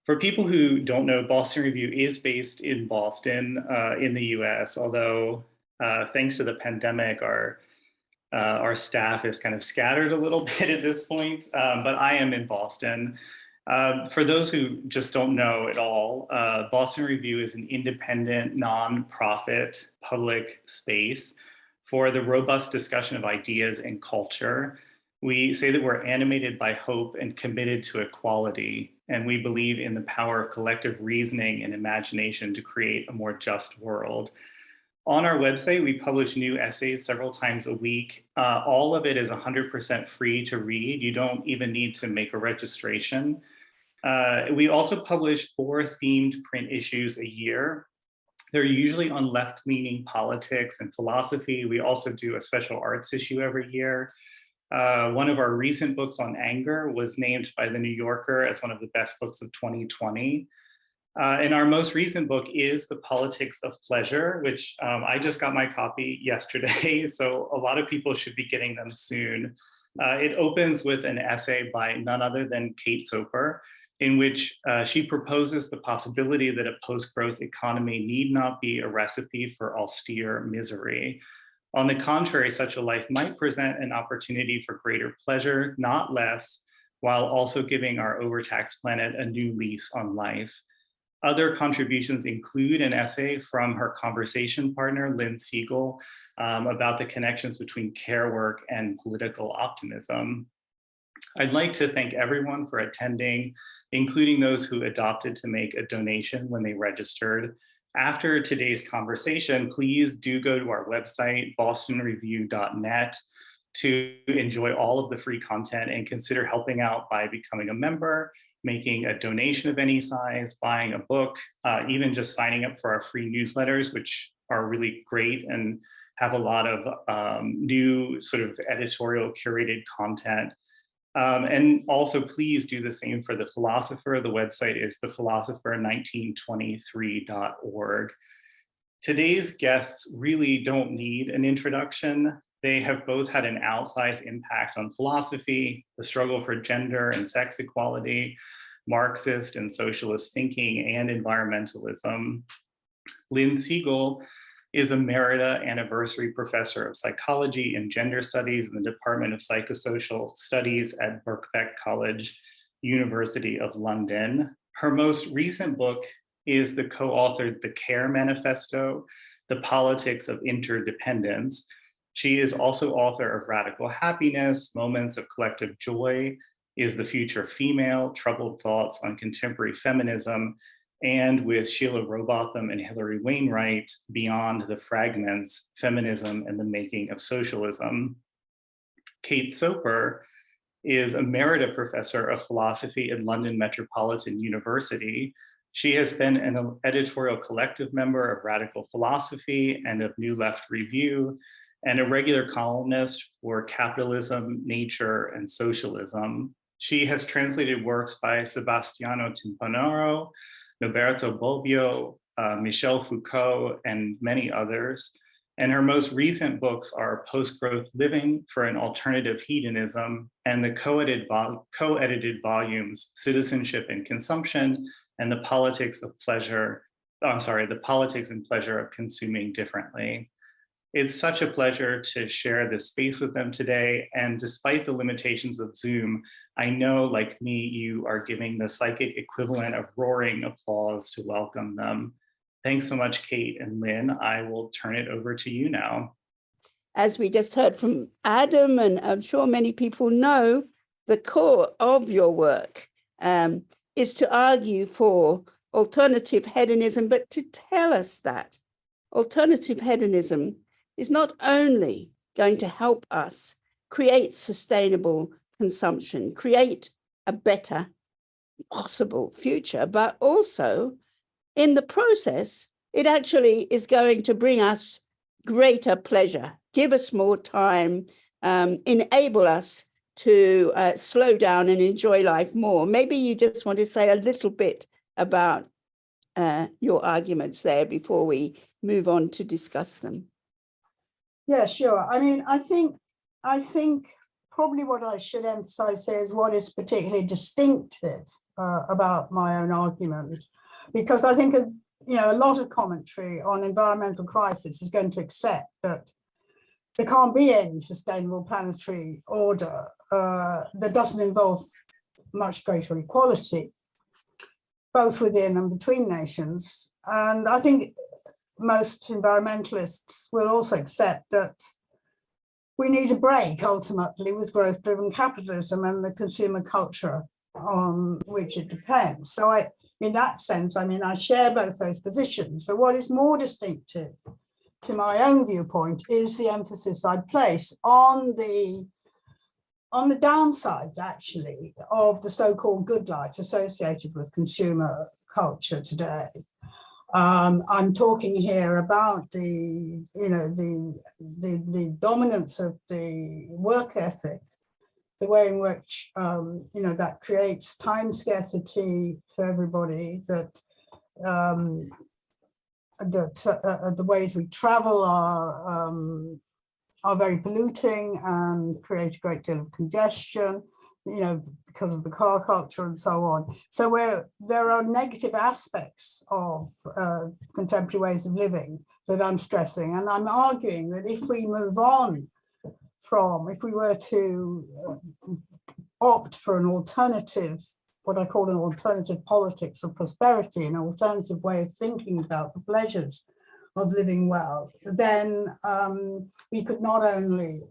For people who don't know, Boston Review is based in Boston, in the US, although thanks to the pandemic, our staff is kind of scattered a little bit at this point, but I am in Boston. For those who just don't know at all, Boston Review is an independent, nonprofit public space for the robust discussion of ideas and culture. We say that we're animated by hope and committed to equality, and we believe in the power of collective reasoning and imagination to create a more just world. On our website, we publish new essays several times a week. All of it is 100% free to read. You don't even need to make a registration. We also publish 4 themed print issues a year. They're usually on left-leaning politics and philosophy. We also do a special arts issue every year. One of our recent books on anger was named by the New Yorker as one of the best books of 2020. And our most recent book is The Politics of Pleasure, which I just got my copy yesterday, so a lot of people should be getting them soon. It opens with an essay by none other than Kate Soper, in which she proposes the possibility that a post-growth economy need not be a recipe for austere misery. On the contrary, such a life might present an opportunity for greater pleasure, not less, while also giving our overtaxed planet a new lease on life. Other contributions include an essay from her conversation partner, Lynne Segal, about the connections between care work and political optimism. I'd like to thank everyone for attending, including those who adopted to make a donation when they registered. After today's conversation, please do go to our website, bostonreview.net, to enjoy all of the free content and consider helping out by becoming a member, making a donation of any size, buying a book, even just signing up for our free newsletters, which are really great and have a lot of new sort of editorial curated content. And also please do the same for The Philosopher. The website is thephilosopher1923.org. Today's guests really don't need an introduction. They have both had an outsized impact on philosophy, the struggle for gender and sex equality, Marxist and socialist thinking, and environmentalism. Lynne Segal is Emerita Anniversary Professor of Psychology and Gender Studies in the Department of Psychosocial Studies at Birkbeck College, University of London. Her most recent book is the co-authored The Care Manifesto, The Politics of Interdependence. She is also author of Radical Happiness, Moments of Collective Joy, Is the Future Female? Troubled Thoughts on Contemporary Feminism, and with Sheila Robotham and Hilary Wainwright, Beyond the Fragments, Feminism and the Making of Socialism. Kate Soper is Emerita Professor of Philosophy at London Metropolitan University. She has been an editorial collective member of Radical Philosophy and of New Left Review, and a regular columnist for Capitalism, Nature, and Socialism. She has translated works by Sebastiano Timpanaro, Norberto Bobbio, Michel Foucault, and many others. And her most recent books are Post-Growth Living for an Alternative Hedonism and the co-edited volumes Citizenship and Consumption and The Politics and Pleasure of Consuming Differently. It's such a pleasure to share this space with them today. And despite the limitations of Zoom, I know, like me, you are giving the psychic equivalent of roaring applause to welcome them. Thanks so much, Kate and Lynne. I will turn it over to you now. As we just heard from Adam, and I'm sure many people know, the core of your work is to argue for alternative hedonism, but to tell us that alternative hedonism is not only going to help us create sustainable consumption, create a better possible future, but also in the process, it actually is going to bring us greater pleasure, give us more time, enable us to slow down and enjoy life more. Maybe you just want to say a little bit about your arguments there before we move on to discuss them. Yeah, sure. I mean, I think probably what I should emphasize here is what is particularly distinctive about my own argument, because I think a lot of commentary on environmental crisis is going to accept that there can't be any sustainable planetary order that doesn't involve much greater equality, both within and between nations. And I think most environmentalists will also accept that we need a break ultimately with growth-driven capitalism and the consumer culture on which it depends. So in that sense, I share both those positions, but what is more distinctive to my own viewpoint is the emphasis I place on the downsides, actually, of the so-called good life associated with consumer culture today. I'm talking here about the dominance of the work ethic, the way in which that creates time scarcity for everybody, that the ways we travel are very polluting and create a great deal of congestion, because of the car culture and so on. So there are negative aspects of contemporary ways of living that I'm stressing. And I'm arguing that if we move on if we were to opt for an alternative, what I call an alternative politics of prosperity, an alternative way of thinking about the pleasures of living well, then we could not only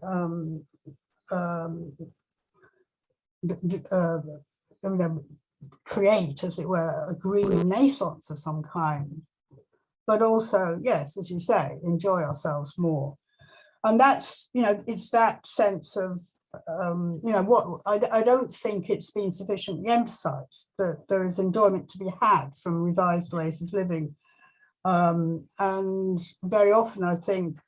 create, as it were, a green renaissance of some kind, but also, yes, as you say, enjoy ourselves more. And that's, it's that sense of, what I don't think it's been sufficiently emphasized that there is enjoyment to be had from revised ways of living. And very often I think,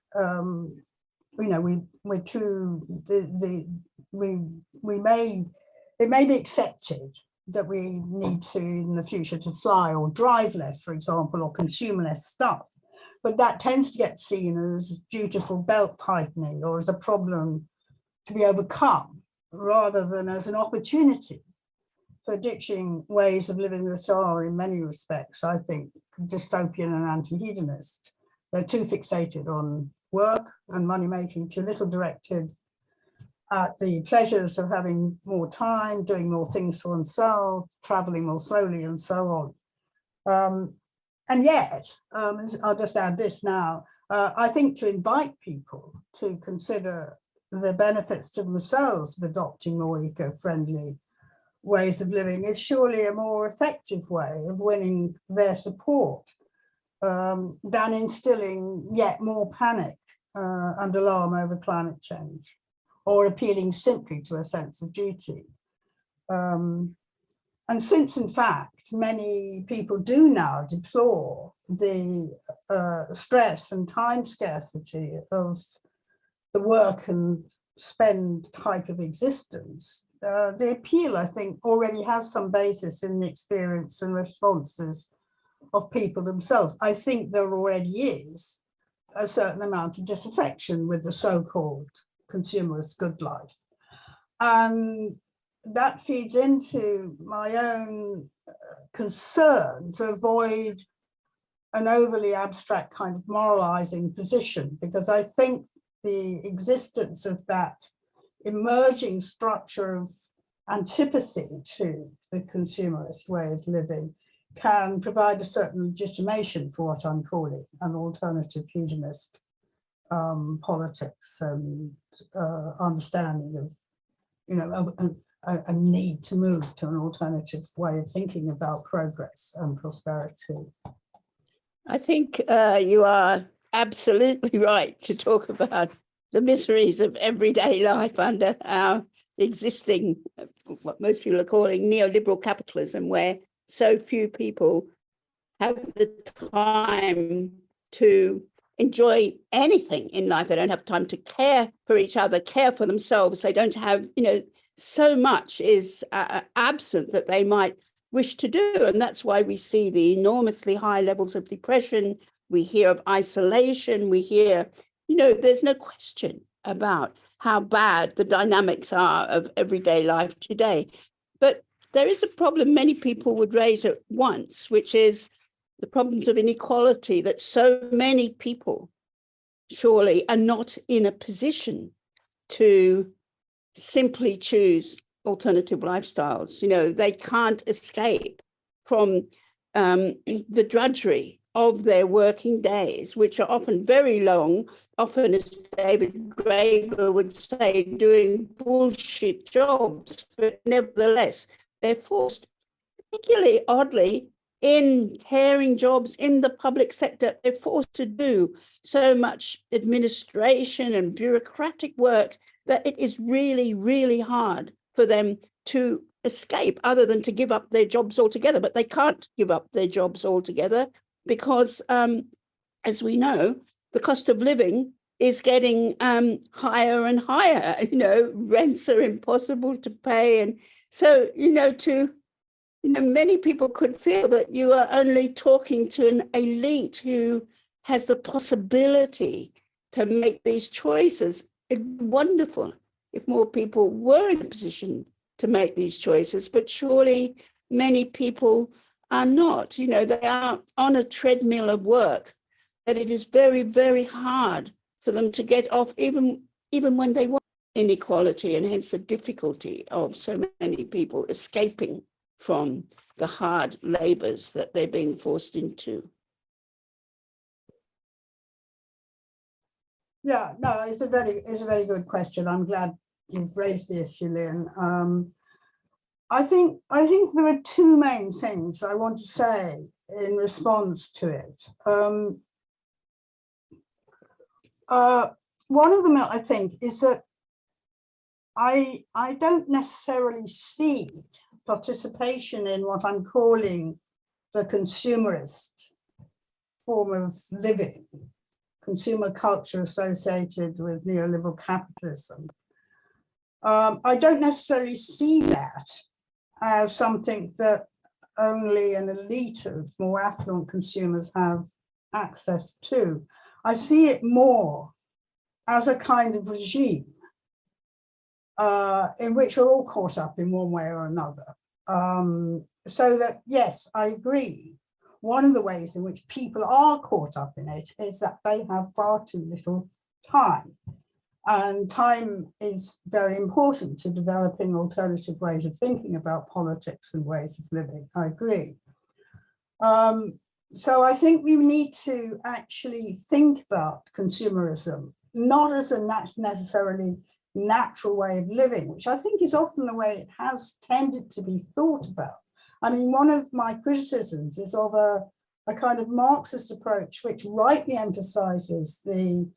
it may be accepted that we need to, in the future, to fly or drive less, for example, or consume less stuff. But that tends to get seen as dutiful belt tightening or as a problem to be overcome, rather than as an opportunity for ditching ways of living that are, in many respects, I think, dystopian and anti-hedonist. They're too fixated on work and money making, too little directed at the pleasures of having more time, doing more things for oneself, traveling more slowly, and so on. And yet, I'll just add this now, I think to invite people to consider the benefits to themselves of adopting more eco-friendly ways of living is surely a more effective way of winning their support than instilling yet more panic and alarm over climate change, or appealing simply to a sense of duty. And since, in fact, many people do now deplore the stress and time scarcity of the work and spend type of existence, the appeal, I think, already has some basis in the experience and responses of people themselves. I think there already is a certain amount of disaffection with the so-called consumerist good life. And that feeds into my own concern to avoid an overly abstract kind of moralizing position, because I think the existence of that emerging structure of antipathy to the consumerist way of living can provide a certain legitimation for what I'm calling an alternative hedonist politics and understanding of, a need to move to an alternative way of thinking about progress and prosperity. I think you are absolutely right to talk about the miseries of everyday life under our existing, what most people are calling neoliberal capitalism, where so few people have the time to enjoy anything in life. They don't have time to care for each other, care for themselves. They don't have, so much is absent that they might wish to do. And that's why we see the enormously high levels of depression. We hear of isolation. We hear, there's no question about how bad the dynamics are of everyday life today. But there is a problem many people would raise at once, which is the problems of inequality, that so many people surely are not in a position to simply choose alternative lifestyles. You know, they can't escape from the drudgery of their working days, which are often very long, often, as David Graeber would say, doing bullshit jobs, but nevertheless, they're forced, particularly oddly, in caring jobs in the public sector, they're forced to do so much administration and bureaucratic work that it is really, really hard for them to escape, other than to give up their jobs altogether. But they can't give up their jobs altogether because, as we know, the cost of living is getting higher and higher. You know, rents are impossible to pay. And so, many people could feel that you are only talking to an elite who has the possibility to make these choices. It'd be wonderful if more people were in a position to make these choices, but surely many people are not. You know, they are on a treadmill of work that it is very, very hard for them to get off, even when they want inequality, and hence the difficulty of so many people escaping from the hard labors that they're being forced into. Yeah, no, it's a very good question. I'm glad you've raised the issue, Lynne. I think there are two main things I want to say in response to it. One of them, I think, is that I don't necessarily see participation in what I'm calling the consumerist form of living, consumer culture associated with neoliberal capitalism. I don't necessarily see that as something that only an elite of more affluent consumers have access to. I see it more as a kind of regime in which we're all caught up in one way or another. So that, yes, I agree. One of the ways in which people are caught up in it is that they have far too little time. And time is very important to developing alternative ways of thinking about politics and ways of living. I agree. So I think we need to actually think about consumerism, not as a necessarily natural way of living, which I think is often the way it has tended to be thought about. I mean, one of my criticisms is of a kind of Marxist approach, which rightly emphasizes the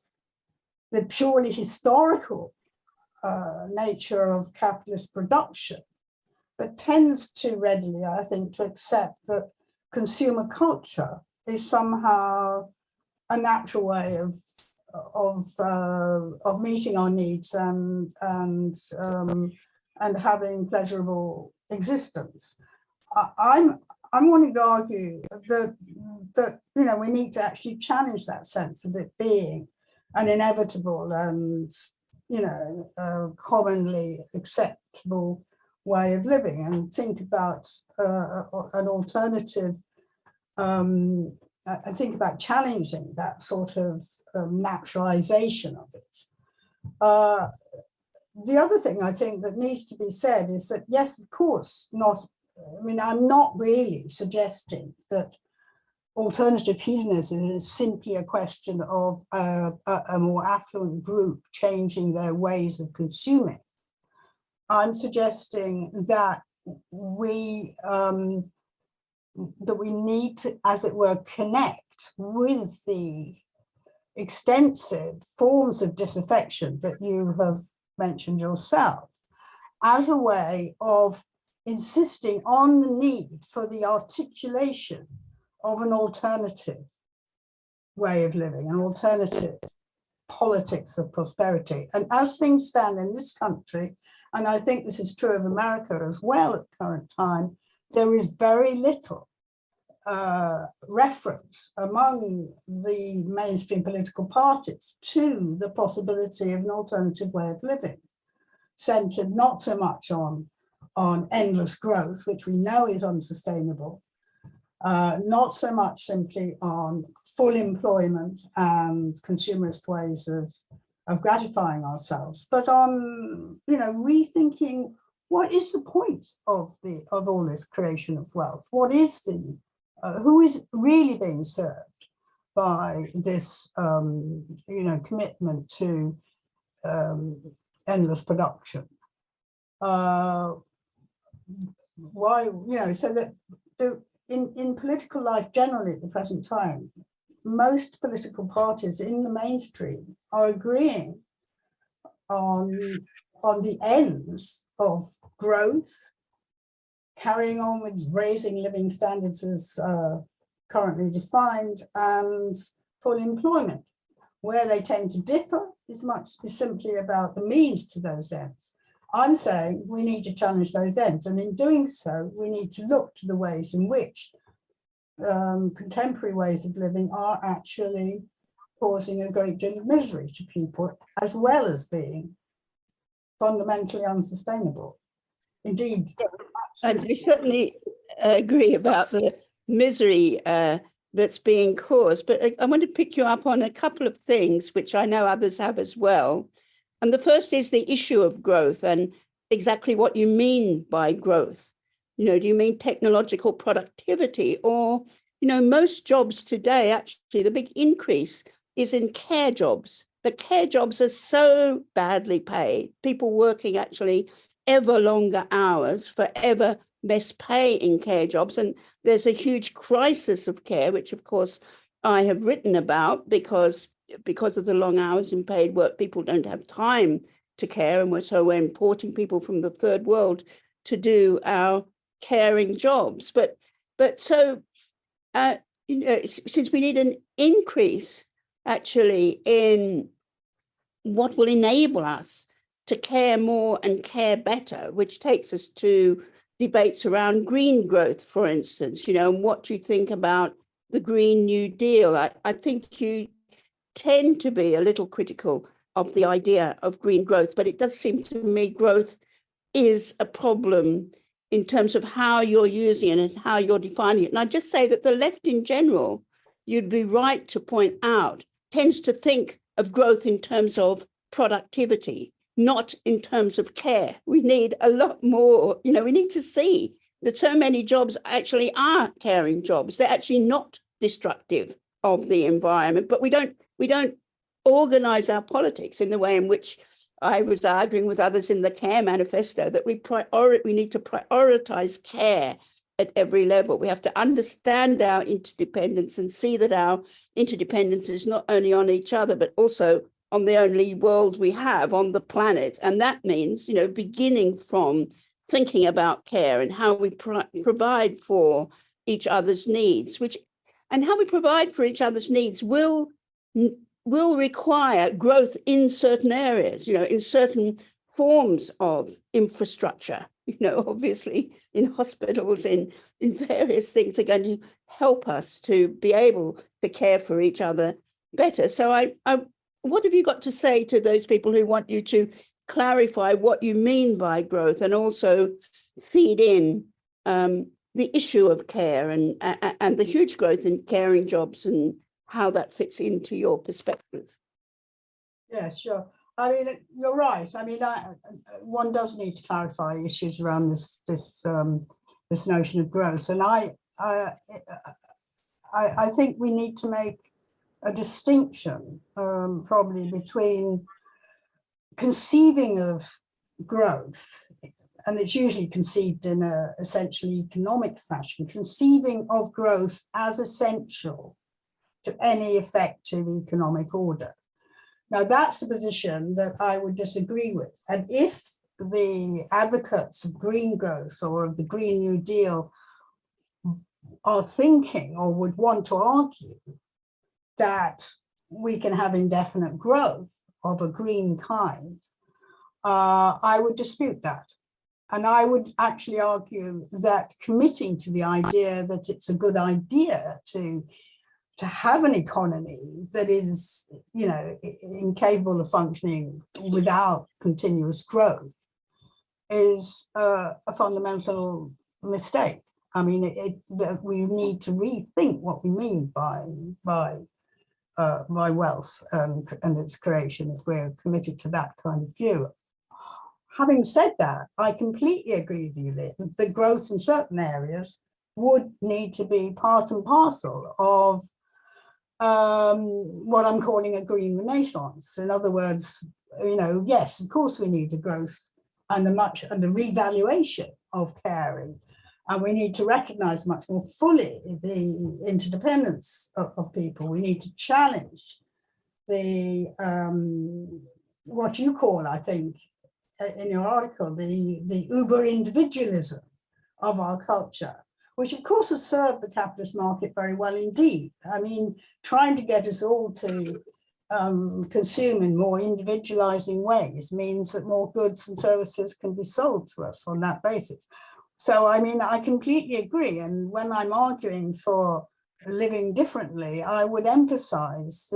purely historical nature of capitalist production, but tends to readily, I think, to accept that consumer culture is somehow a natural way of meeting our needs and having pleasurable existence. I'm wanting to argue that we need to actually challenge that sense of it being an inevitable and commonly acceptable way of living, and think about an alternative. I think about challenging that sort of naturalization of it. The other thing I think that needs to be said is that, yes, of course, I'm not really suggesting that alternative hedonism is simply a question of a more affluent group changing their ways of consuming. I'm suggesting that we need to, as it were, connect with the extensive forms of disaffection that you have mentioned yourself, as a way of insisting on the need for the articulation of an alternative way of living, an alternative politics of prosperity. And as things stand in this country, and I think this is true of America as well at the current time, there is very little reference among the mainstream political parties to the possibility of an alternative way of living, centered not so much on endless growth, which we know is unsustainable, not so much simply on full employment and consumerist ways of gratifying ourselves, but on, you know, rethinking what is the point of all this creation of wealth? What is the who is really being served by this, you know, commitment to endless production? Why, you know, so that in political life generally at the present time, most political parties in the mainstream are agreeing on the ends of growth, carrying on with raising living standards as currently defined, and full employment. Where they tend to differ is simply about the means to those ends. I'm saying we need to challenge those ends, and in doing so, we need to look to the ways in which contemporary ways of living are actually causing a great deal of misery to people, as well as being fundamentally unsustainable. Indeed, and we certainly agree about the misery that's being caused, but I want to pick you up on a couple of things which I know others have as well. And the first is the issue of growth and exactly what you mean by growth. You know, do you mean technological productivity, or, you know, most jobs today, actually the big increase is in care jobs. But care jobs are so badly paid, people working actually ever longer hours for ever less pay in care jobs. And there's a huge crisis of care, which of course I have written about, because of the long hours in paid work, people don't have time to care. And so we're importing people from the third world to do our caring jobs. But so, you know, since we need an increase actually in what will enable us to care more and care better, which takes us to debates around green growth, for instance, you know, and what do you think about the Green New Deal? I think you tend to be a little critical of the idea of green growth, but it does seem to me growth is a problem in terms of how you're using it and how you're defining it. And I just say that the left in general, you'd be right to point out, tends to think of growth in terms of productivity, not in terms of care. We need a lot more, you know, we need to see that so many jobs actually are caring jobs. They're actually not destructive of the environment, but we don't organize our politics in the way in which I was arguing with others in the Care Manifesto, that we need to prioritize care at every level. We have to understand our interdependence and see that our interdependence is not only on each other, but also on the only world we have on the planet. And that means, you know, beginning from thinking about care and how we provide for each other's needs, and how we provide for each other's needs will require growth in certain areas, you know, in certain forms of infrastructure, you know, obviously in hospitals, in various things are going to help us to be able to care for each other better. So what have you got to say to those people who want you to clarify what you mean by growth, and also feed in the issue of care and the huge growth in caring jobs and how that fits into your perspective? Yeah, sure. I mean, you're right. I mean, one does need to clarify issues around this notion of growth, and I think we need to make a distinction, probably, between conceiving of growth, and it's usually conceived in a essentially economic fashion, conceiving of growth as essential to any effective economic order. Now, that's a position that I would disagree with. And if the advocates of green growth or of the Green New Deal are thinking or would want to argue that we can have indefinite growth of a green kind, I would dispute that. And I would actually argue that committing to the idea that it's a good idea to have an economy that is, you know, incapable of functioning without continuous growth is a fundamental mistake. I mean, that we need to rethink what we mean by wealth and its creation if we're committed to that kind of view. Having said that, I completely agree with you, Lynne, that growth in certain areas would need to be part and parcel of what I'm calling a green renaissance. In other words, you know, yes, of course we need a growth and the revaluation of caring, and we need to recognize much more fully the interdependence of people. We need to challenge the what you call, I think, in your article, the uber individualism of our culture, which of course has served the capitalist market very well indeed. I mean, trying to get us all to consume in more individualizing ways means that more goods and services can be sold to us on that basis. So, I mean, I completely agree. And when I'm arguing for living differently, I would emphasize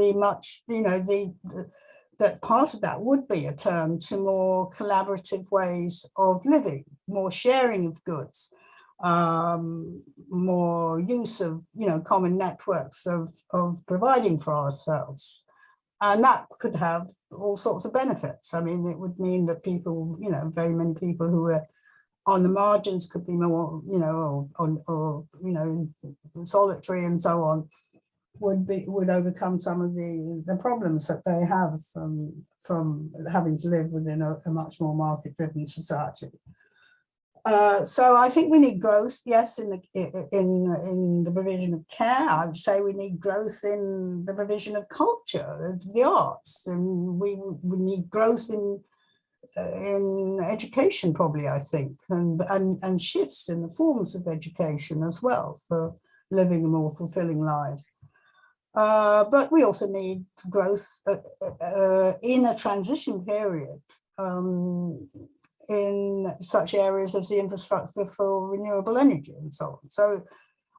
that part of that would be a turn to more collaborative ways of living, more sharing of goods, more use of, you know, common networks of providing for ourselves. And that could have all sorts of benefits. I mean, it would mean that people, you know, very many people who were on the margins could be more, you know, or you know, solitary and so on, would overcome some of the problems that they have from having to live within a much more market-driven society. So I think we need growth, yes, in the provision of care. I would say we need growth in the provision of culture, the arts, and we need growth in education, probably, I think, and shifts in the forms of education as well for living more fulfilling lives. But we also need growth in a transition period in such areas as the infrastructure for renewable energy and so on. So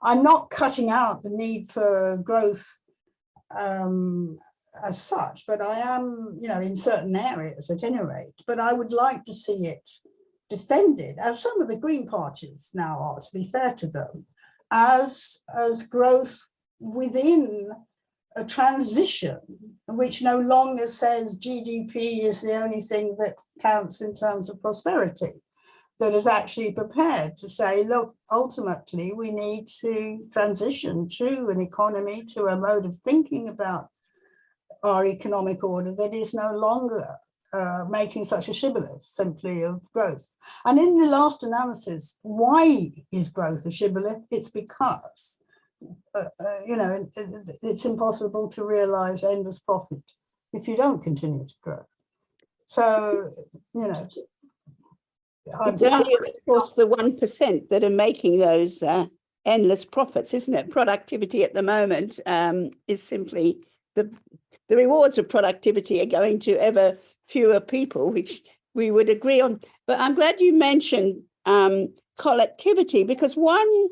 I'm not cutting out the need for growth as such, but I am, you know, in certain areas at any rate. But I would like to see it defended, as some of the Green parties now are, to be fair to them, as growth within a transition which no longer says GDP is the only thing that counts in terms of prosperity, that is actually prepared to say, look, ultimately we need to transition to an economy, to a mode of thinking about our economic order that is no longer making such a shibboleth simply of growth. And in the last analysis, why is growth a shibboleth? It's because you know, it's impossible to realize endless profit if you don't continue to grow. So, you know, it's only, of course, the 1% that are making those endless profits, isn't it? Productivity at the moment is simply the rewards of productivity are going to ever fewer people, which we would agree on. But I'm glad you mentioned collectivity, because one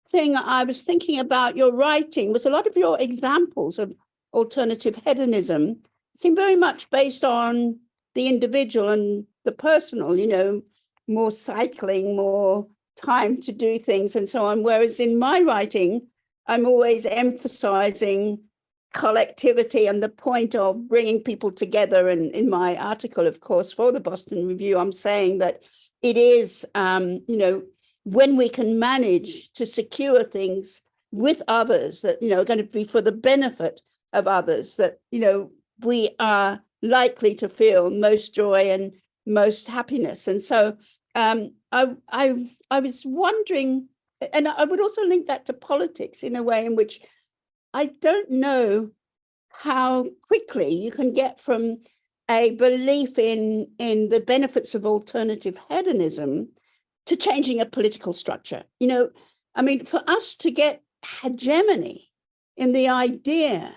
thing I was thinking about your writing was a lot of your examples of alternative hedonism seem very much based on the individual and the personal, you know, more cycling, more time to do things and so on. Whereas in my writing, I'm always emphasizing collectivity and the point of bringing people together. And in my article, of course, for the Boston Review, I'm saying that it is, you know, when we can manage to secure things with others that, you know, are going to be for the benefit of others, that, you know, we are likely to feel most joy and most happiness. And so I was wondering, and I would also link that to politics in a way in which I don't know how quickly you can get from a belief in the benefits of alternative hedonism to changing a political structure. You know, I mean, for us to get hegemony in the idea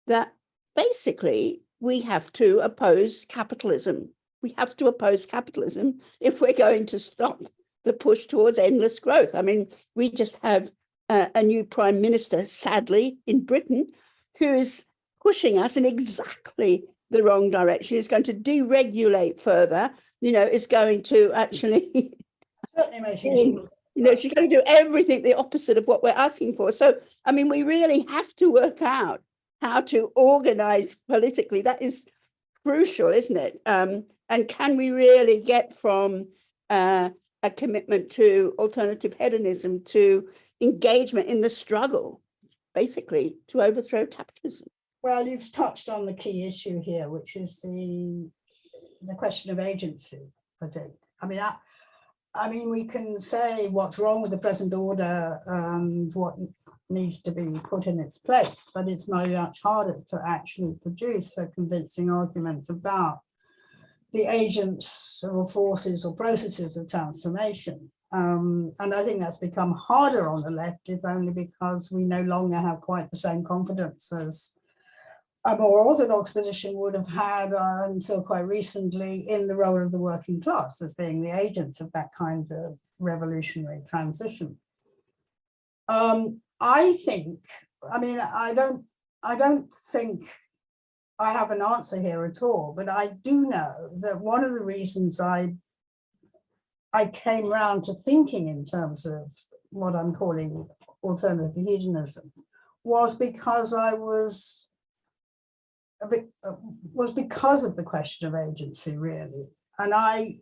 that basically we have to oppose capitalism we have to oppose capitalism if we're going to stop the push towards endless growth. I mean, we just have a new prime minister, sadly, in Britain, who is pushing us in exactly the wrong direction. Is going to deregulate further, is going to actually, she's going to do everything the opposite of what we're asking for. So, I mean, we really have to work out how to organize politically. That is crucial, isn't it? And can we really get from a commitment to alternative hedonism to engagement in the struggle, basically, to overthrow capitalism? Well, you've touched on the key issue here, which is the question of agency, I think. I mean, we can say what's wrong with the present order and what needs to be put in its place, but it's much harder to actually produce a convincing argument about the agents or forces or processes of transformation. And I think that's become harder on the left, if only because we no longer have quite the same confidence as a more orthodox position would have had until quite recently in the role of the working class as being the agents of that kind of revolutionary transition. I think, I don't think I have an answer here at all, but I do know that one of the reasons I came round to thinking in terms of what I'm calling alternative hedonism was because because of the question of agency, really. And I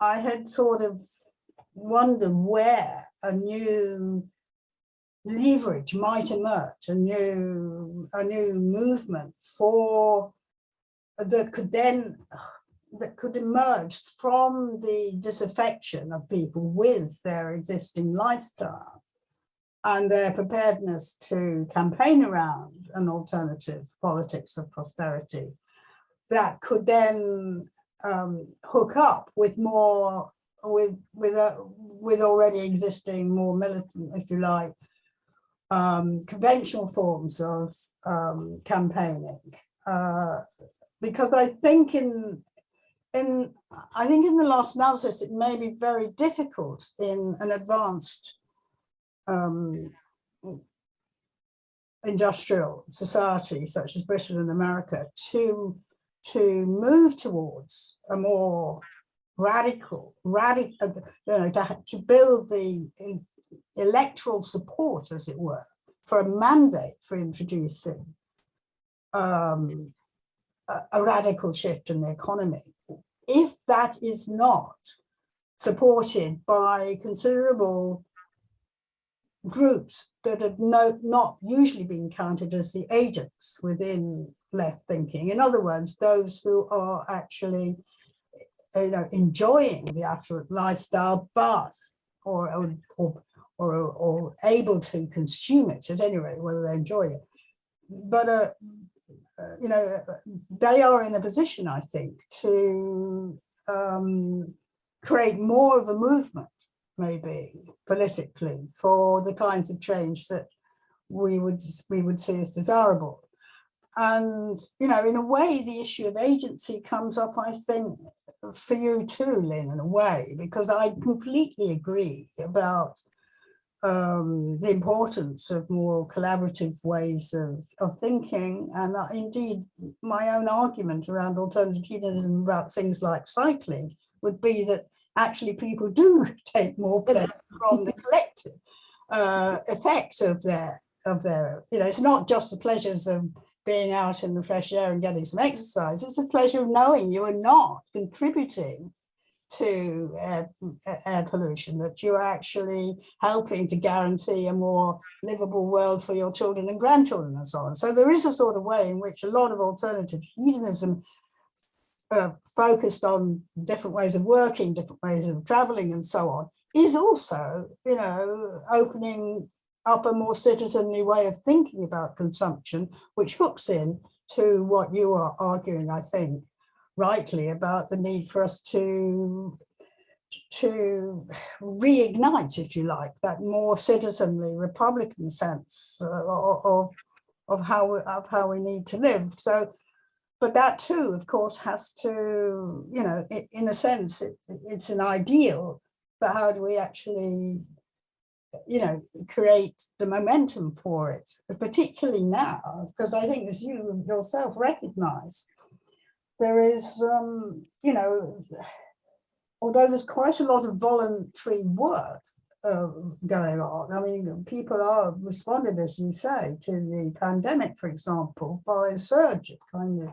had sort of wondered where a new leverage might emerge, a new movement that could emerge from the disaffection of people with their existing lifestyle and their preparedness to campaign around an alternative politics of prosperity that could then hook up with already existing more militant, if you like, conventional forms of campaigning, because I think in the last analysis it may be very difficult in an advanced industrial society such as Britain and America to move towards a more radical, to build the electoral support, as it were, for a mandate for introducing a radical shift in the economy. If that is not supported by considerable groups that have not usually been counted as the agents within left thinking, in other words, those who are actually enjoying the affluent lifestyle, or able to consume it at any rate, whether they enjoy it. But they are in a position, I think, to create more of a movement, maybe politically, for the kinds of change that we would see as desirable. And in a way, the issue of agency comes up, I think, for you too, Lynne, in a way, because I completely agree about the importance of more collaborative ways of thinking. And indeed, my own argument around alternative hedonism about things like cycling would be that actually people do take more pleasure from the collective effect of their, it's not just the pleasures of being out in the fresh air and getting some exercise, it's the pleasure of knowing you are not contributing to air pollution, that you're actually helping to guarantee a more livable world for your children and grandchildren and so on. So there is a sort of way in which a lot of alternative hedonism focused on different ways of working, different ways of traveling and so on, is also, opening up a more citizenly way of thinking about consumption, which hooks in to what you are arguing, I think, rightly, about the need for us to reignite, if you like, that more citizenly Republican sense of how we need to live. So but that too, of course, has to, you know, in a sense, it's an ideal, but how do we actually, you know, create the momentum for it, particularly now, because I think, as you yourself recognize, there is, you know, although there's quite a lot of voluntary work going on, I mean, people are responded, as you say, to the pandemic, for example, by a surge of kind of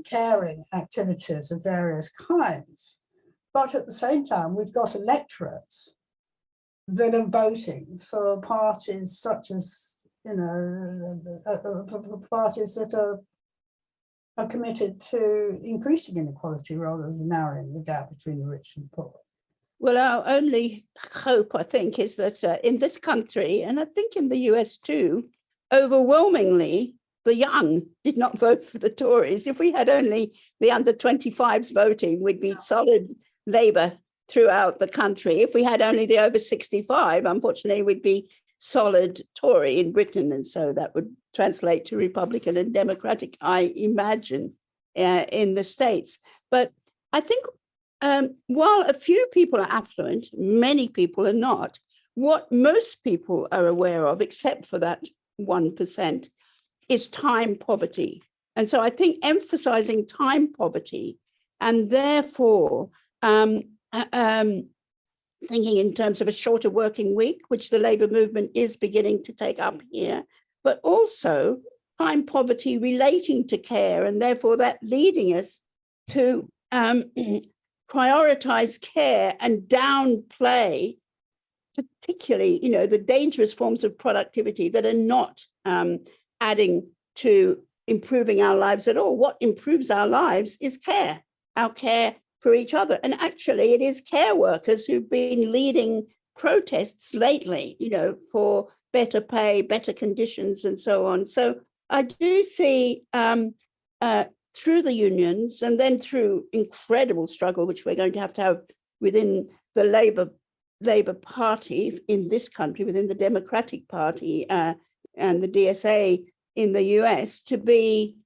caring activities of various kinds. But at the same time, we've got electorates that are voting for parties such as, you know, parties that are committed to increasing inequality rather than narrowing the gap between the rich and the poor. Well, our only hope, I think, is that in this country, and I think in the US too, overwhelmingly, the young did not vote for the Tories. If we had only the under 25s voting, we'd be solid Labour throughout the country. If we had only the over 65, unfortunately, we'd be solid Tory in Britain. And so that would translate to Republican and Democratic, I imagine, in the States. But I think while a few people are affluent, many people are not. What most people are aware of, except for that 1%, is time poverty. And so I think emphasizing time poverty and therefore thinking in terms of a shorter working week, which the Labour movement is beginning to take up here, but also time poverty relating to care, and therefore that leading us to prioritize care and downplay particularly, you know, the dangerous forms of productivity that are not adding to improving our lives at all. What improves our lives is care, our care for each other. And actually, it is care workers who've been leading protests lately, you know, for better pay, better conditions, and so on. So I do see through the unions and then through incredible struggle, which we're going to have within the Labour Party in this country, within the Democratic Party and the DSA in the US, to be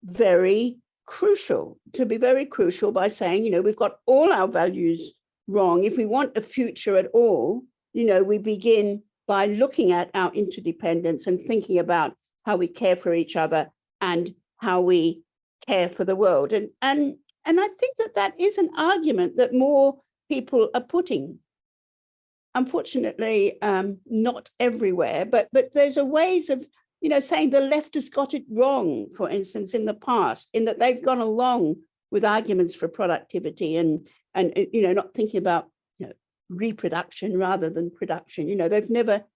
very crucial by saying, you know, we've got all our values wrong. If we want a future at all, you know, we begin by looking at our interdependence and thinking about how we care for each other and how we care for the world. And I think that is an argument that more people are putting. Unfortunately, not everywhere, but there's a ways of, you know, saying the left has got it wrong, for instance, in the past, in that they've gone along with arguments for productivity and you know, not thinking about, you know, reproduction rather than production. You know, they've never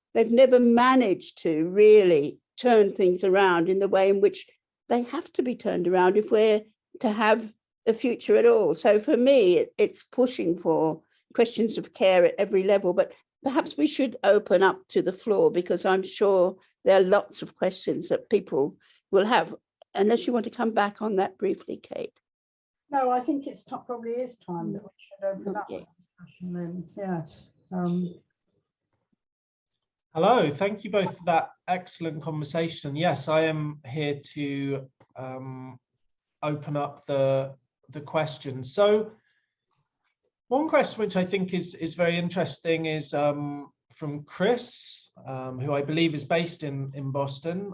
managed to really turn things around in the way in which they have to be turned around if we're to have a future at all. So for me, it's pushing for questions of care at every level, but perhaps we should open up to the floor, because I'm sure there are lots of questions that people will have, unless you want to come back on that briefly, Kate. No, I think it's probably is time that we should open up the discussion then. Yes. Hello, thank you both for that excellent conversation. Yes, I am here to open up the questions. So one question which I think is very interesting is from Chris, who I believe is based in Boston.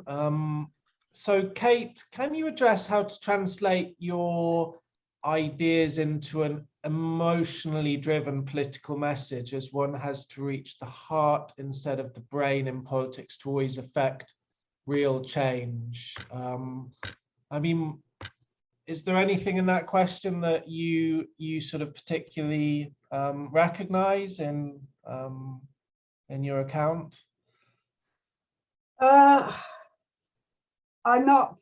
So Kate, can you address how to translate your ideas into an emotionally driven political message, as one has to reach the heart instead of the brain in politics to always affect real change? I mean, is there anything in that question that you sort of particularly recognize in your account? I'm not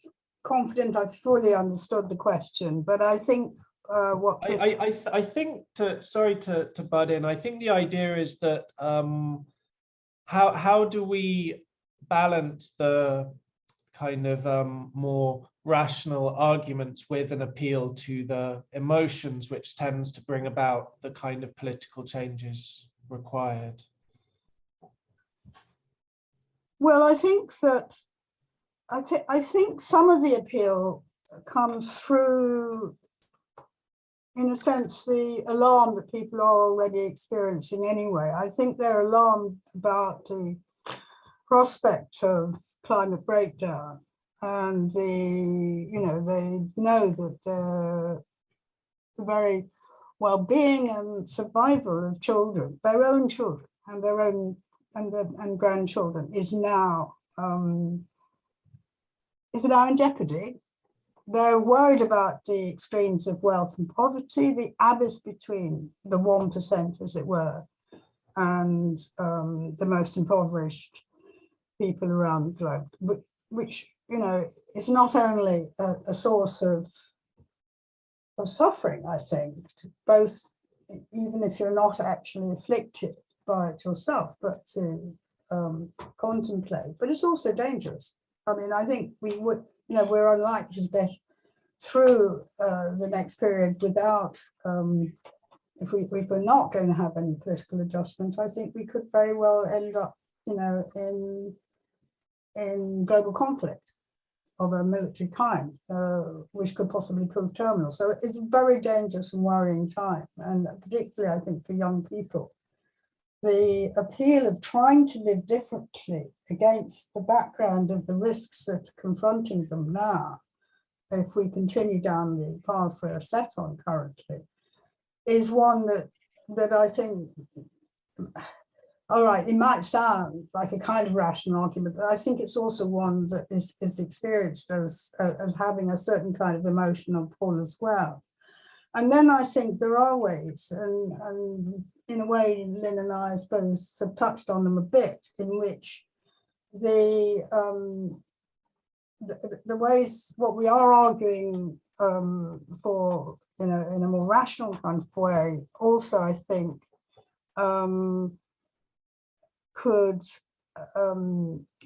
confident I fully understood the question, but I think what I think sorry to butt in. I think the idea is that how do we balance the kind of more rational arguments with an appeal to the emotions, which tends to bring about the kind of political changes required? Well, I think that I think some of the appeal comes through, in a sense, the alarm that people are already experiencing anyway. I think they're alarmed about the prospect of climate breakdown, and they know that the very well-being and survival of children, their own children and their own and grandchildren, is now in jeopardy. They're worried about the extremes of wealth and poverty, the abyss between the 1%, as it were, and the most impoverished people around the globe, which is not only a source of suffering, I think, both, even if you're not actually afflicted by it yourself, but to contemplate. But it's also dangerous. I mean, I think we would, we're unlikely to get through the next period without, if we're not going to have any political adjustment, I think we could very well end up, in global conflict of a military kind, which could possibly prove terminal. So it's a very dangerous and worrying time, and particularly, I think, for young people. The appeal of trying to live differently against the background of the risks that are confronting them now, if we continue down the path we're set on currently, is one that I think, all right, it might sound like a kind of rational argument, but I think it's also one that is experienced as having a certain kind of emotional pull as well. And then I think there are ways, and in a way, Lynne and I suppose have touched on them a bit, in which the ways, what we are arguing for, in a more rational kind of way, also I think could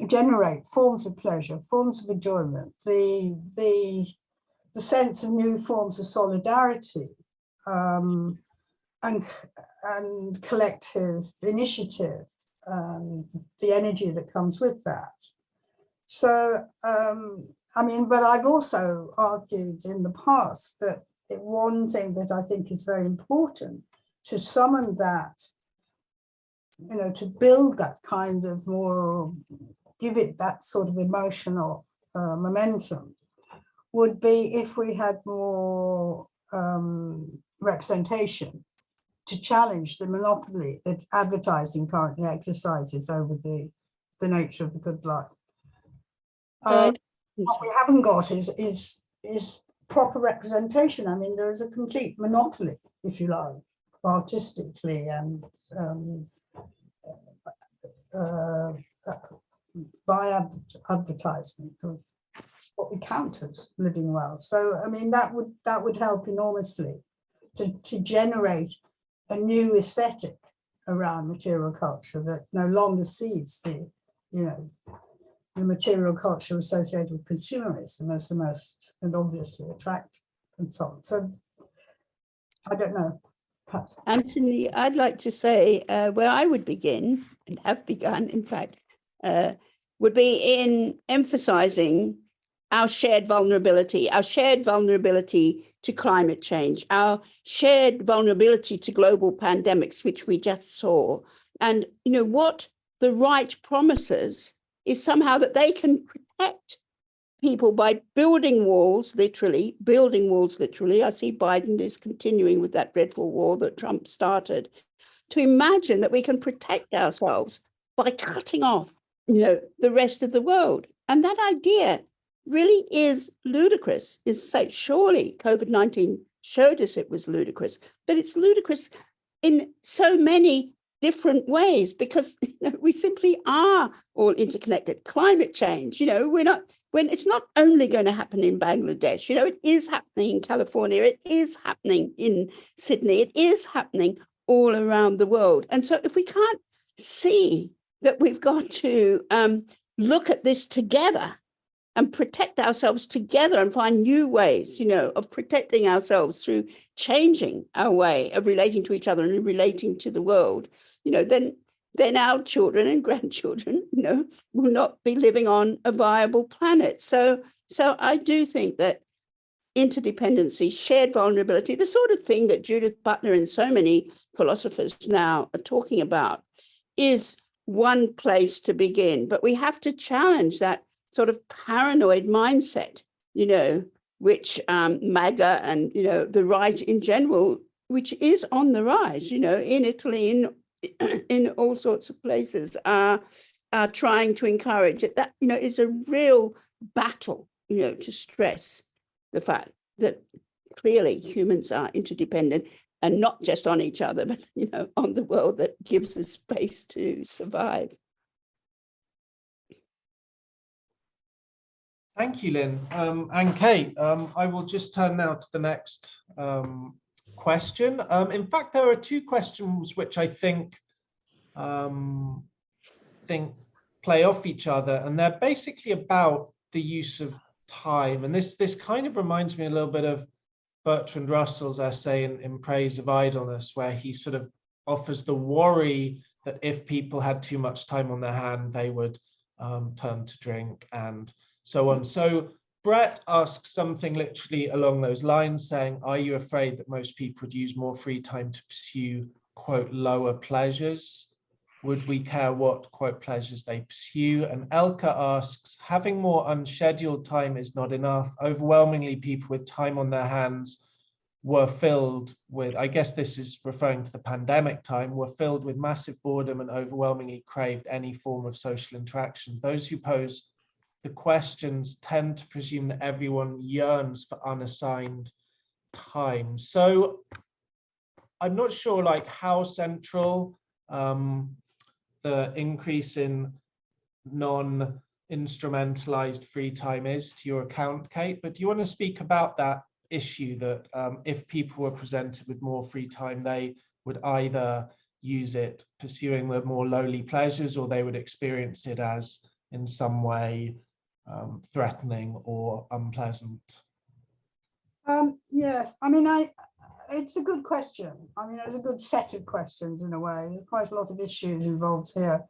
generate forms of pleasure, forms of enjoyment, the sense of new forms of solidarity, and collective initiative, the energy that comes with that. So, I mean, but I've also argued in the past that one thing that I think is very important to summon that, to build that kind of more, give it that sort of emotional momentum, would be if we had more representation to challenge the monopoly that advertising currently exercises over the nature of the good life. What we haven't got is proper representation. I mean, there is a complete monopoly, if you like, artistically and by advertisement of what we count as living well. So, I mean, that would help enormously to generate a new aesthetic around material culture that no longer sees the material culture associated with consumerism as the most and obviously attractive and so on. So I don't know. Perhaps. Anthony, I'd like to say where I would begin, and have begun, in fact, would be in emphasizing our shared vulnerability to climate change, our shared vulnerability to global pandemics, which we just saw. And, what the right promises is somehow that they can protect people by building walls, literally. I see Biden is continuing with that dreadful war that Trump started. To imagine that we can protect ourselves by cutting off, the rest of the world. And that idea really is ludicrous. Surely COVID-19 showed us it was ludicrous, but it's ludicrous in so many different ways, because we simply are all interconnected. Climate change, it's not only going to happen in Bangladesh, it is happening in California, it is happening in Sydney, it is happening all around the world. And so if we can't see that we've got to look at this together and protect ourselves together and find new ways, of protecting ourselves through changing our way of relating to each other and relating to the world, then then our children and grandchildren, will not be living on a viable planet. So I do think that interdependency, shared vulnerability, the sort of thing that Judith Butler and so many philosophers now are talking about, is one place to begin. But we have to challenge that sort of paranoid mindset, which MAGA and, the right in general, which is on the rise, in Italy, in all sorts of places, are trying to encourage it. That, is a real battle, to stress the fact that clearly humans are interdependent, and not just on each other, but on the world that gives us space to survive. Thank you, Lynne. And Kate, I will just turn now to the next question. In fact, there are two questions which I think play off each other, and they're basically about the use of time. And this kind of reminds me a little bit of Bertrand Russell's essay in Praise of Idleness, where he sort of offers the worry that if people had too much time on their hand, they would turn to drink and so on. So Brett asks something literally along those lines, saying, are you afraid that most people would use more free time to pursue, quote, lower pleasures? Would we care what, quote, pleasures they pursue? And Elka asks, having more unscheduled time is not enough. Overwhelmingly, people with time on their hands were filled with, I guess this is referring to the pandemic time, were filled with massive boredom and overwhelmingly craved any form of social interaction. Those who pose the questions tend to presume that everyone yearns for unassigned time. So I'm not sure like how central the increase in non-instrumentalized free time is to your account, Kate, but do you want to speak about that issue that if people were presented with more free time, they would either use it pursuing the more lowly pleasures, or they would experience it as in some way threatening or unpleasant? Yes, it's a good question. It's a good set of questions in a way. There's quite a lot of issues involved here.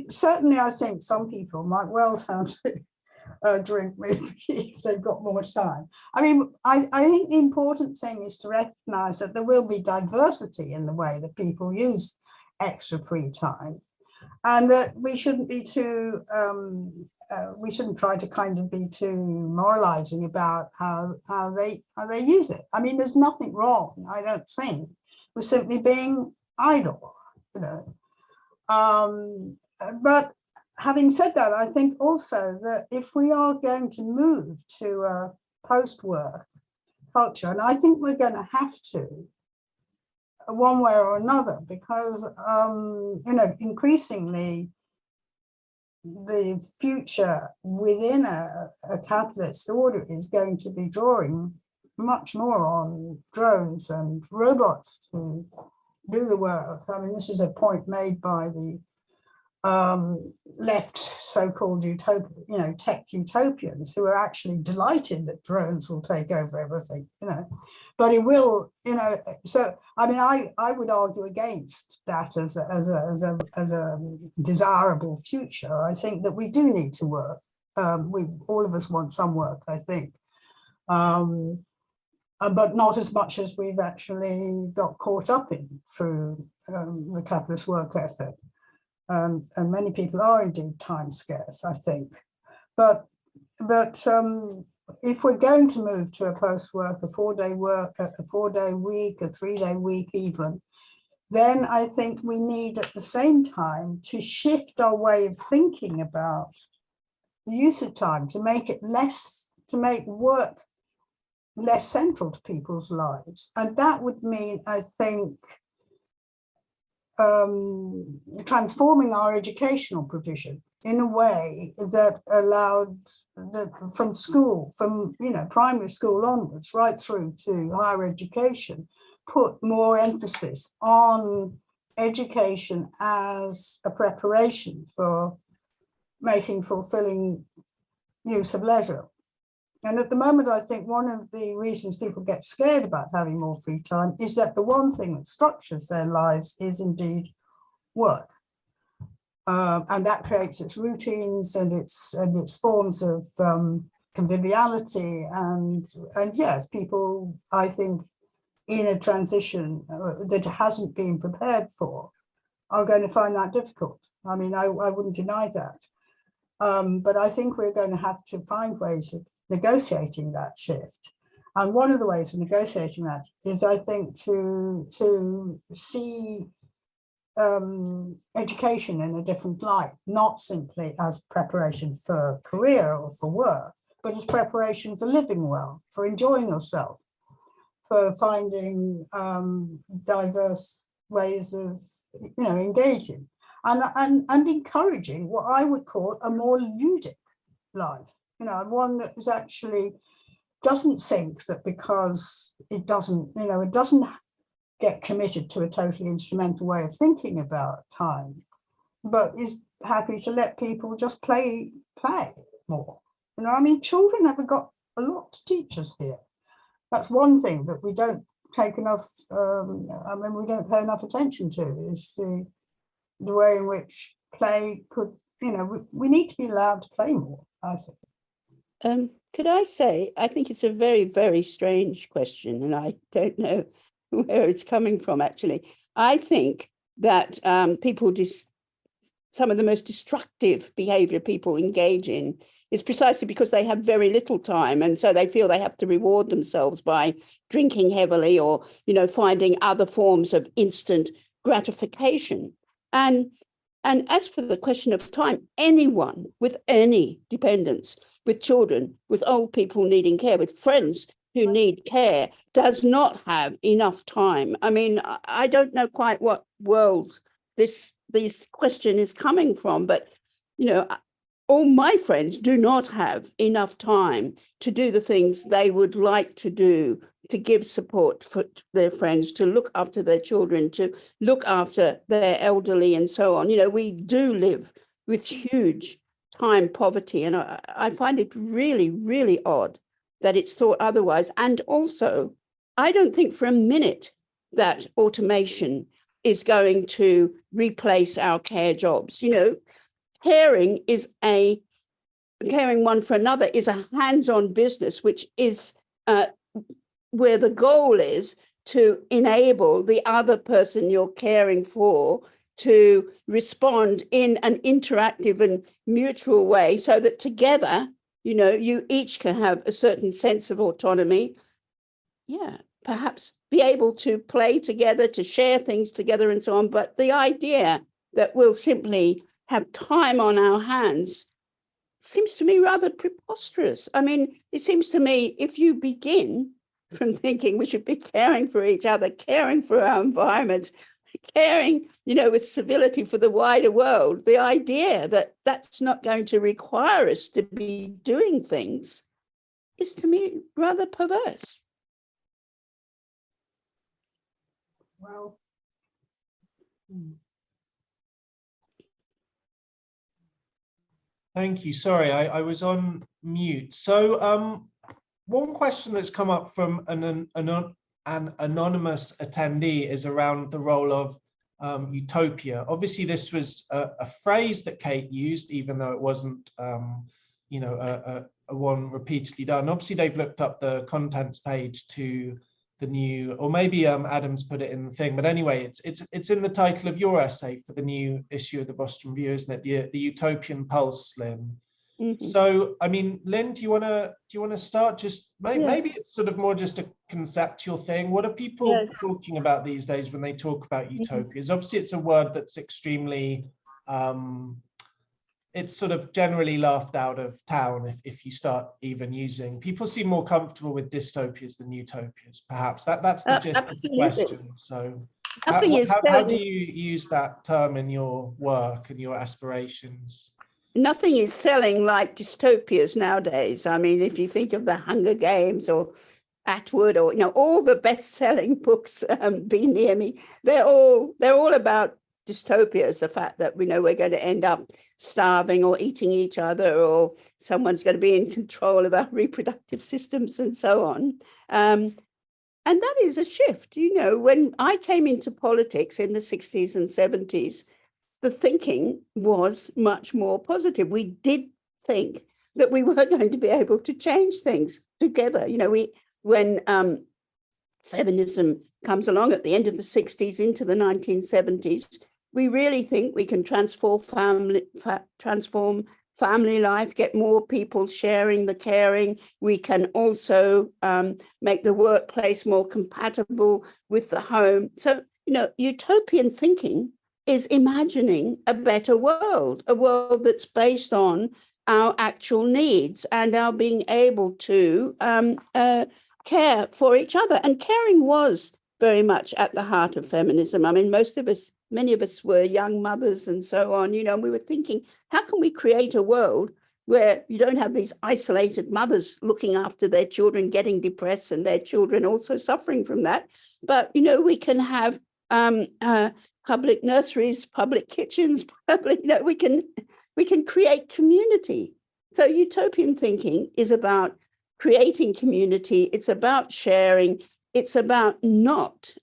Certainly I think some people might well turn to drink maybe if they've got more time. I think the important thing is to recognize that there will be diversity in the way that people use extra free time, and that we shouldn't be too we shouldn't try to kind of be too moralizing about how they use it. There's nothing wrong, I don't think, with simply being idle, But having said that, I think also that if we are going to move to a post-work culture, and I think we're going to have to, one way or another, because increasingly the future within a capitalist order is going to be drawing much more on drones and robots to do the work. This is a point made by the left so-called tech utopians, who are actually delighted that drones will take over everything, but it will, so I would argue against that as a desirable future. I think that we do need to work. All of us want some work, I think, but not as much as we've actually got caught up in through the capitalist work ethic. And many people are indeed time scarce, I think. But if we're going to move to a post-work, a 4-day work, a 4-day week, a 3-day week even, then I think we need at the same time to shift our way of thinking about the use of time, to make work less central to people's lives. And that would mean, I think, transforming our educational provision in a way that allowed from primary school onwards, right through to higher education, put more emphasis on education as a preparation for making fulfilling use of leisure. And at the moment, I think one of the reasons people get scared about having more free time is that the one thing that structures their lives is indeed work. and that creates its routines and its forms of conviviality, and yes, people, I think, in a transition that hasn't been prepared for are going to find that difficult. I mean, I wouldn't deny that. But I think we're going to have to find ways of negotiating that shift. And one of the ways of negotiating that is, I think, to see education in a different light, not simply as preparation for career or for work, but as preparation for living well, for enjoying yourself, for finding diverse ways of engaging and encouraging what I would call a more ludic life, one that is actually doesn't think that because it doesn't get committed to a totally instrumental way of thinking about time, but is happy to let people just play more. I mean, children have got a lot to teach us here. That's one thing that we don't take enough, we don't pay enough attention to, is the way in which play could, we need to be allowed to play more, I think. Could I say, I think it's a very, very strange question, and I don't know where it's coming from, actually. I think that some of the most destructive behavior people engage in is precisely because they have very little time. And so they feel they have to reward themselves by drinking heavily or, finding other forms of instant gratification. And as for the question of time, anyone with any dependence, with children, with old people needing care, with friends who need care, does not have enough time. I mean, I don't know quite what world this question is coming from, but all my friends do not have enough time to do the things they would like to do, to give support for their friends, to look after their children, to look after their elderly and so on. We do live with huge time poverty, and I find it really, really odd that it's thought otherwise. And also, I don't think for a minute that automation is going to replace our care jobs. Caring one for another is a hands-on business, which is where the goal is to enable the other person you're caring for to respond in an interactive and mutual way, so that together, you each can have a certain sense of autonomy. Yeah, perhaps be able to play together, to share things together and so on. But the idea that we'll simply have time on our hands seems to me rather preposterous. I mean, it seems to me if you begin from thinking we should be caring for each other, caring for our environment, caring, with civility for the wider world, the idea that that's not going to require us to be doing things is, to me, rather perverse. Well, Thank you. Sorry, I was on mute. So one question that's come up from an anonymous attendee is around the role of utopia. Obviously, this was a phrase that Kate used, even though it wasn't, a one repeatedly done. Obviously, they've looked up the contents page to the new, or maybe Adam's put it in the thing, but anyway, it's in the title of your essay for the new issue of the Boston Review, isn't it? The Utopian Pulse, Lynne. Mm-hmm. So, I mean, Lynne, do you want to start? Just maybe it's sort of more just a conceptual thing. What are people talking about these days when they talk about utopias? Obviously, it's a word that's extremely it's sort of generally laughed out of town if you start even using. People seem more comfortable with dystopias than utopias, perhaps. That's the gist of the question. So how do you use that term in your work and your aspirations? Nothing is selling like dystopias nowadays. I mean, if you think of the Hunger Games or Atwood, or all the best-selling books, Be Near Me, they're all about dystopias. The fact that we're going to end up starving or eating each other, or someone's going to be in control of our reproductive systems and so on. And that is a shift. When I came into politics in the 60s and 70s, the thinking was much more positive. We did think that we were going to be able to change things together. You know, when feminism comes along at the end of the 60s into the 1970s, we really think we can transform family life, get more people sharing the caring. We can also make the workplace more compatible with the home. So, you know, utopian thinking is imagining a better world, a world that's based on our actual needs and our being able to care for each other. And caring was very much at the heart of feminism. I mean, many of us were young mothers and so on, you know, and we were thinking, how can we create a world where you don't have these isolated mothers looking after their children, getting depressed, and their children also suffering from that? But, you know, we can have public nurseries, public kitchens, public, you know, we can create community. So utopian thinking is about creating community. It's about sharing. It's about not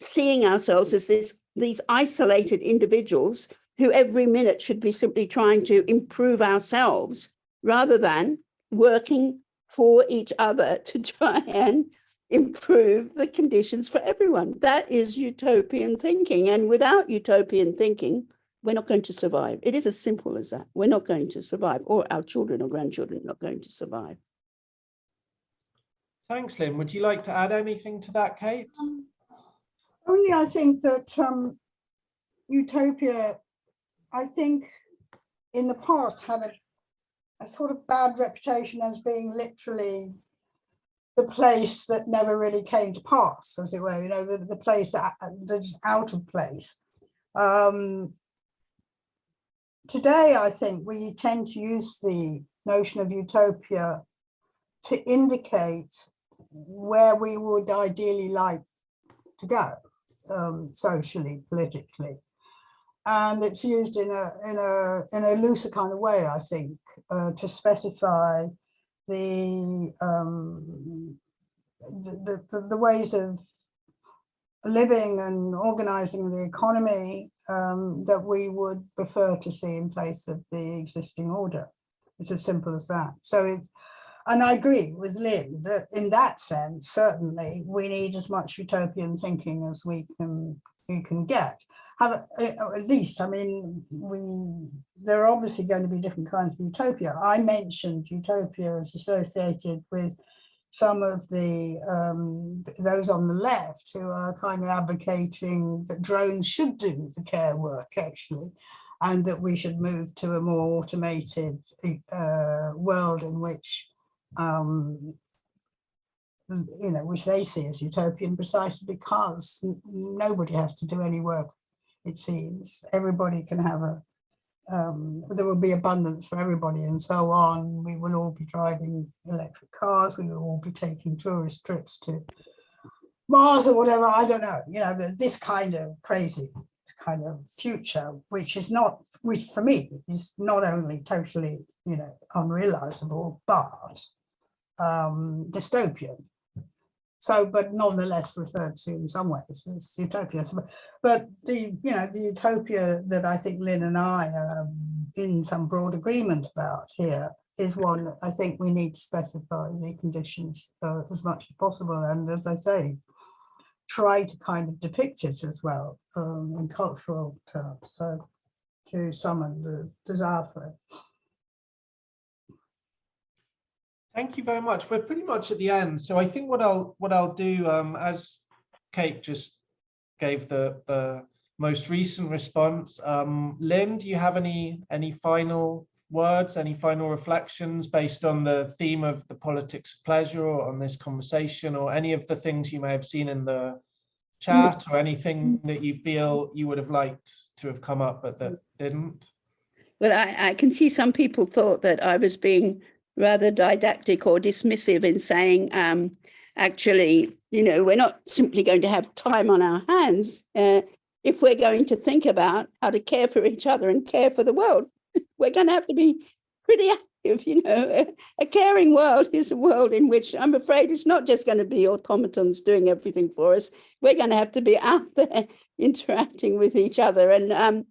seeing ourselves as these isolated individuals who every minute should be simply trying to improve ourselves, rather than working for each other to try and improve the conditions for everyone. That is utopian thinking. And without utopian thinking, we're not going to survive. It is as simple as that. We're not going to survive, or our children or grandchildren are not going to survive. Thanks, Lynne. Would you like to add anything to that, Kate? Only I think that utopia, I think in the past had a sort of bad reputation as being literally the place that never really came to pass, as it were, you know, the place that's out of place. Today, I think we tend to use the notion of utopia to indicate where we would ideally like to go, socially, politically, and it's used in a looser kind of way, I think, to specify the ways of living and organizing the economy that we would prefer to see in place of the existing order. It's as simple as that. So it's, and I agree with Lynne that in that sense, certainly we need as much utopian thinking as we can get. At least, I mean, there are obviously going to be different kinds of utopia. I mentioned utopia as associated with some of the those on the left who are kind of advocating that drones should do the care work, actually, and that we should move to a more automated world in which, you know, which they see as utopian precisely because nobody has to do any work, it seems. Everybody can have there will be abundance for everybody and so on. We will all be driving electric cars. We will all be taking tourist trips to Mars or whatever. I don't know, you know, this kind of crazy kind of future, which for me is not only totally, you know, unrealizable, but dystopian. So, but nonetheless referred to in some ways as utopia. But the utopia that I think Lynne and I are in some broad agreement about here is one I think we need to specify the conditions as much as possible. And as I say, try to kind of depict it as well in cultural terms, so to summon the desire for it. Thank you very much. We're pretty much at the end. So I think what I'll do, as Kate just gave the most recent response, Lynne, do you have any final words, any final reflections based on the theme of the politics of pleasure, or on this conversation, or any of the things you may have seen in the chat, or anything that you feel you would have liked to have come up but that didn't? Well, I can see some people thought that I was being rather didactic or dismissive in saying, actually, you know, we're not simply going to have time on our hands. If we're going to think about how to care for each other and care for the world, we're going to have to be pretty active. You know, a caring world is a world in which I'm afraid it's not just going to be automatons doing everything for us. We're going to have to be out there interacting with each other. And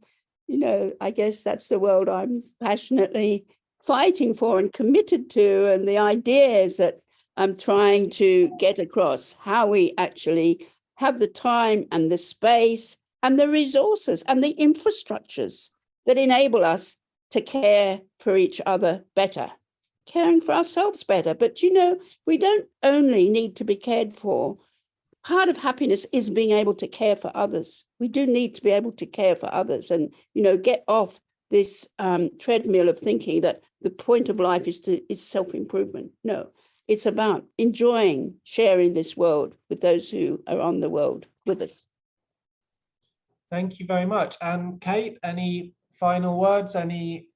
I guess that's the world I'm passionately fighting for and committed to, and the ideas that I'm trying to get across, how we actually have the time and the space and the resources and the infrastructures that enable us to care for each other better, caring for ourselves better. But, we don't only need to be cared for. Part of happiness is being able to care for others. We do need to be able to care for others and, get off this treadmill of thinking that the point of life is self-improvement. No, it's about enjoying sharing this world with those who are on the world with us. Thank you very much. And Kate, any final words, any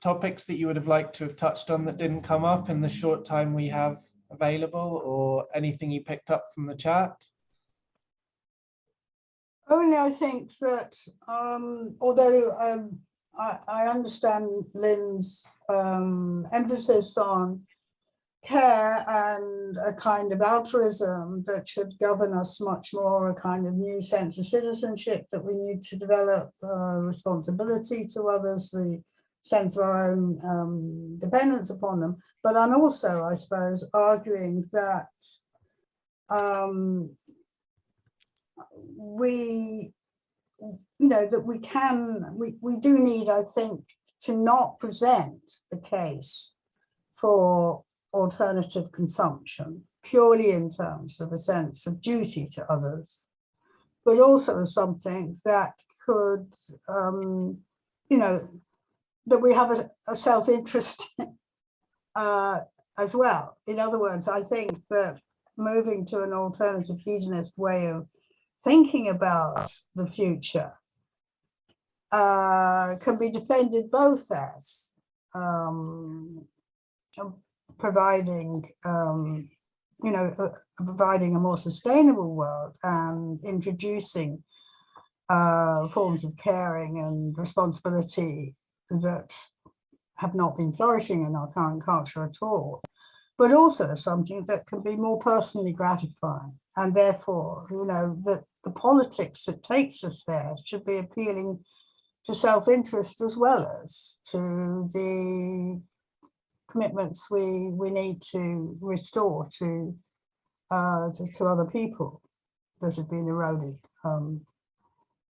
topics that you would have liked to have touched on that didn't come up in the short time we have available, or anything you picked up from the chat? Only I think that although I understand Lynne's emphasis on care and a kind of altruism that should govern us much more, a kind of new sense of citizenship that we need to develop, responsibility to others, the sense of our own dependence upon them. But I'm also, I suppose, arguing that we do need, I think, to not present the case for alternative consumption purely in terms of a sense of duty to others, but also as something that could, that we have a self-interest as well. In other words, I think that moving to an alternative hedonist way of thinking about the future can be defended both as providing providing a more sustainable world and introducing forms of caring and responsibility that have not been flourishing in our current culture at all, but also something that can be more personally gratifying. And therefore, that the politics that takes us there should be appealing to self-interest as well as to the commitments we need to restore to other people that have been eroded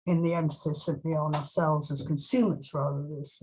in the emphasis simply on ourselves as consumers rather than as